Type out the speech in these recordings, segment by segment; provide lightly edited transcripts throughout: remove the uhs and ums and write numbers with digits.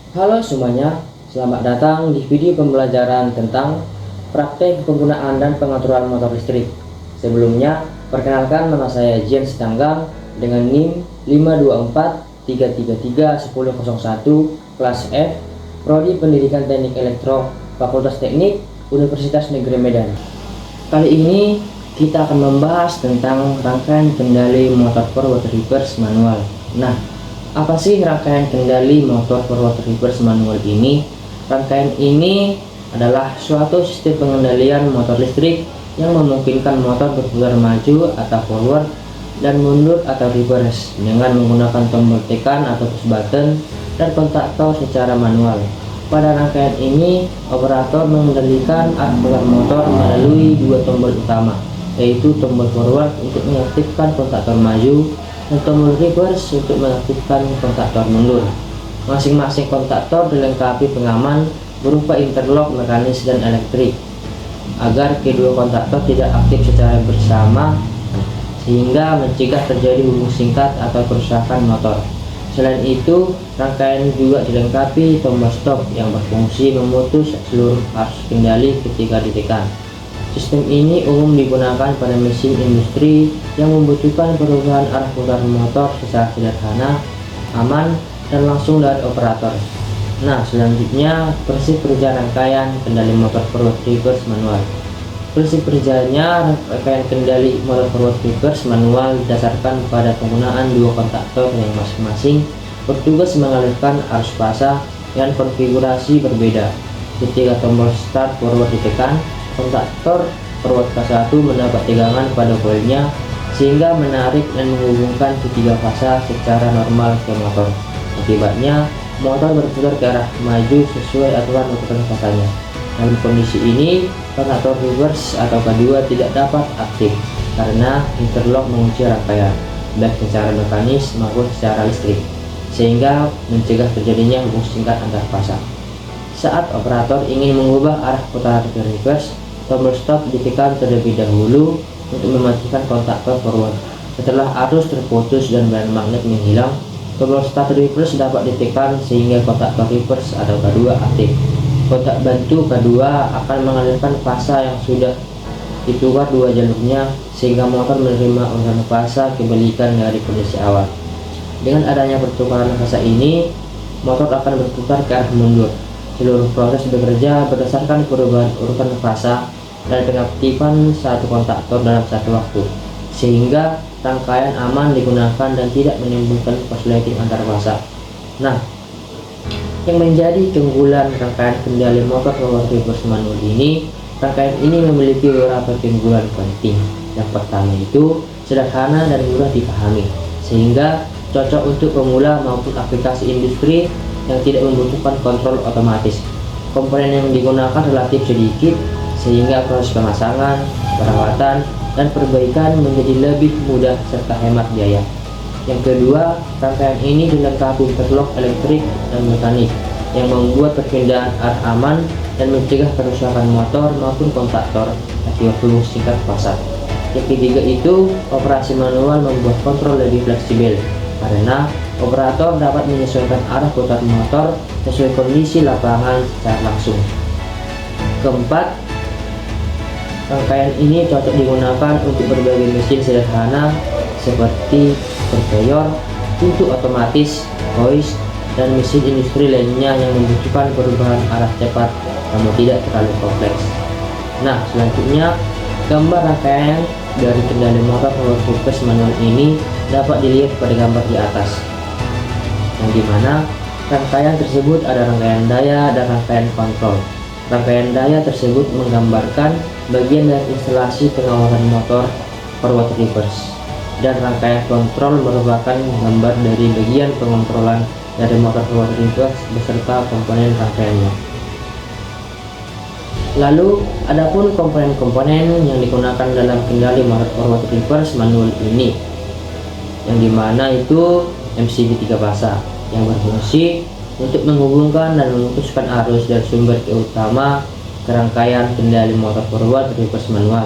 Halo semuanya, selamat datang di video pembelajaran tentang praktek penggunaan dan pengaturan motor listrik. Sebelumnya, perkenalkan nama saya James Tanggang dengan NIM 524-333-1001 kelas F, Prodi Pendidikan Teknik Elektro, Fakultas Teknik, Universitas Negeri Medan. Kali ini kita akan membahas tentang rangkaian kendali motor forward reverse manual. Nah, apa sih rangkaian kendali motor forward reverse manual ini? Rangkaian ini adalah suatu sistem pengendalian motor listrik yang memungkinkan motor berputar maju atau forward dan mundur atau reverse dengan menggunakan tombol tekan atau push button dan kontaktor secara manual. Pada rangkaian ini, operator mengendalikan arah putar motor melalui dua tombol utama, yaitu tombol forward untuk mengaktifkan kontaktor maju dan tombol reverse untuk mengaktifkan kontaktor mundur. Masing-masing kontaktor dilengkapi pengaman berupa interlock mekanis dan elektrik agar kedua kontaktor tidak aktif secara bersama sehingga mencegah terjadi hubung singkat atau kerusakan motor. Selain itu, rangkaian juga dilengkapi tombol stop yang berfungsi memutus seluruh arus kendali ketika ditekan. Sistem ini umum digunakan pada mesin industri yang membutuhkan perubahan arah putar motor secara sederhana, aman, dan langsung dari operator. Nah, selanjutnya prinsip kerja rangkaian kendali motor forward reverse manual. Prinsip kerjanya rangkaian kendali motor forward reverse manual didasarkan pada penggunaan dua kontaktor yang masing-masing bertugas mengalirkan arus fasa dengan konfigurasi berbeda. Ketika tombol start forward ditekan, kontaktor forward K1 mendapat tegangan pada koilnya sehingga menarik dan menghubungkan ketiga fasa secara normal ke motor. Akibatnya, motor berputar ke arah maju sesuai aturan ukuran fasanya. Dalam kondisi ini, kontaktor reverse atau K2 tidak dapat aktif karena interlock mengunci rangkaian, baik secara mekanis maupun secara listrik, sehingga mencegah terjadinya hubung singkat antar fasa. Saat operator ingin mengubah arah putaran ke reverse, tombol stop ditekan terlebih dahulu untuk mematikan kontaktor forward. Setelah arus terputus dan medan magnet menghilang, tombol start reverse dapat ditekan sehingga kontaktor reverse atau K2 aktif. Kontak bantu K2 akan mengalirkan fasa yang sudah ditukar dua jalurnya sehingga motor menerima urutan fasa kebalikan dari kondisi awal. Dengan adanya pertukaran fasa ini, motor akan berputar ke arah mundur. Seluruh proses bekerja berdasarkan perubahan urutan fasa dan pengaktifan satu kontaktor dalam satu waktu, sehingga rangkaian aman digunakan dan tidak menimbulkan korsleting antar fasa. Nah, yang menjadi keunggulan rangkaian kendali motor forward reverse manual ini, rangkaian ini memiliki beberapa keunggulan penting. Yang pertama itu sederhana dan mudah dipahami, sehingga cocok untuk pemula maupun aplikasi industri yang tidak membutuhkan kontrol otomatis. Komponen yang digunakan relatif sedikit sehingga proses pemasangan, perawatan, dan perbaikan menjadi lebih mudah serta hemat biaya. Yang kedua, rangkaian ini dilengkapi interlock elektrik dan mekanik yang membuat perpindahan arah aman dan mencegah kerusakan motor maupun kontaktor akibat hubung singkat fasa. Yang ketiga itu, operasi manual membuat kontrol lebih fleksibel karena operator dapat menyesuaikan arah putar motor sesuai kondisi lapangan secara langsung. Keempat, rangkaian ini cocok digunakan untuk berbagai mesin sederhana seperti conveyor, pintu otomatis, hoist, dan mesin industri lainnya yang membutuhkan perubahan arah cepat namun tidak terlalu kompleks. Nah, selanjutnya gambar rangkaian dari kendali motor forward reverse manual ini dapat dilihat pada gambar di atas, yang dimana rangkaian tersebut ada rangkaian daya dan rangkaian kontrol. Rangkaian daya tersebut menggambarkan bagian dari instalasi pengawasan motor forward reverse, dan rangkaian kontrol merupakan gambar dari bagian pengontrolan dari motor forward reverse beserta komponen rangkaiannya. Lalu, adapun komponen-komponen yang digunakan dalam kendali motor forward reverse manual ini, yang dimana itu MCB 3 fasa yang berfungsi untuk menghubungkan dan memutuskan arus dari sumber ke utama ke rangkaian kendali motor forward reverse manual.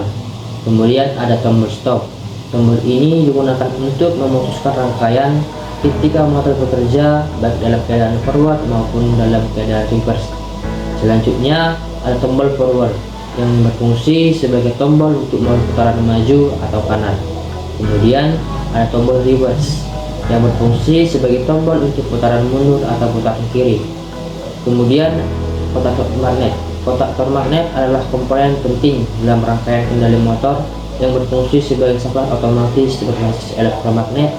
Kemudian ada tombol stop. Tombol ini digunakan untuk memutuskan rangkaian ketika motor bekerja baik dalam keadaan forward maupun dalam keadaan reverse. Selanjutnya ada tombol forward yang berfungsi sebagai tombol untuk putaran maju atau kanan. Kemudian ada tombol reverse yang berfungsi sebagai tombol untuk putaran mundur atau putaran kiri. Kemudian kotak torque magnet. Kotak torque magnet adalah komponen penting dalam rangkaian kendali motor yang berfungsi sebagai saklar otomatis berbasis elektromagnet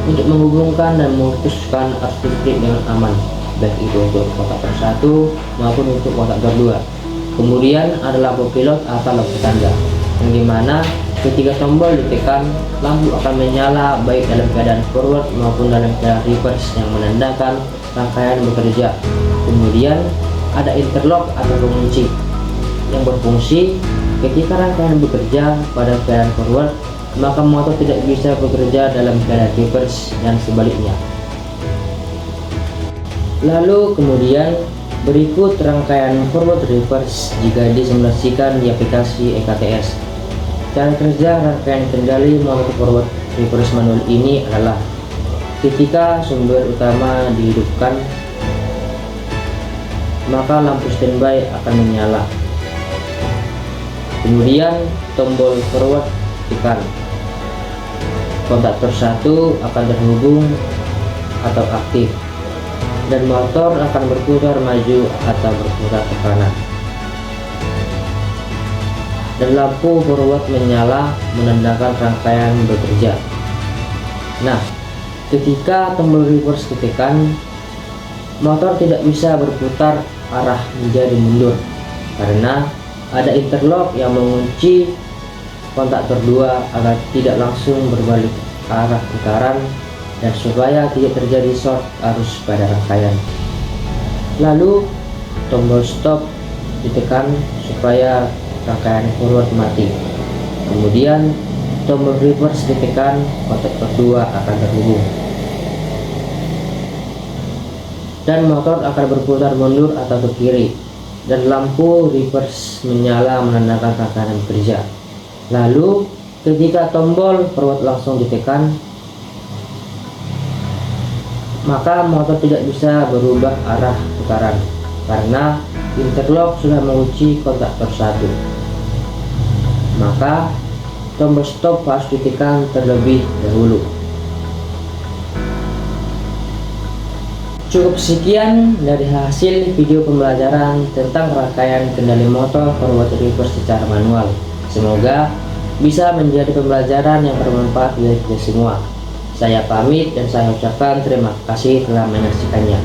untuk menghubungkan dan memutuskan arus listrik dengan aman, baik itu untuk kotak torque 1 maupun untuk kotak torque 2. Kemudian ada lampu pilot atau lampu tanda, yang dimana ketika tombol ditekan, lampu akan menyala baik dalam keadaan forward maupun dalam keadaan reverse yang menandakan rangkaian bekerja. Kemudian ada interlock atau pengunci yang berfungsi ketika rangkaian bekerja pada keadaan forward, maka motor tidak bisa bekerja dalam keadaan reverse dan sebaliknya. Lalu kemudian berikut rangkaian forward reverse jika disimulasikan di aplikasi EKTS. Cara kerja rangkaian kendali motor forward reverse manual ini adalah ketika sumber utama dihidupkan, maka lampu standby akan menyala. Kemudian tombol forward tekan, kontak torque 1 akan terhubung atau aktif, dan motor akan berputar maju atau berputar ke kanan, dan lampu forward menyala menandakan rangkaian bekerja. Nah, ketika tombol reverse ditekan, motor tidak bisa berputar arah menjadi mundur karena ada interlock yang mengunci kontak torque 2 agar tidak langsung berbalik arah putaran dan supaya tidak terjadi short arus pada rangkaian. Lalu tombol stop ditekan supaya rangkaian forward mati. Kemudian tombol reverse ditekan, kontak torque 2 akan terhubung dan motor akan berputar mundur atau ke kiri, dan lampu reverse menyala menandakan rangkaian bekerja. Lalu ketika tombol forward langsung ditekan, maka motor tidak bisa berubah arah putaran karena interlock sudah mengunci kontak torque 1. Maka tombol stop harus ditekan terlebih dahulu. Cukup sekian dari hasil video pembelajaran tentang rangkaian kendali motor forward reverse secara manual. Semoga bisa menjadi pembelajaran yang bermanfaat bagi kita semua. Saya pamit dan saya ucapkan terima kasih telah menyaksikannya.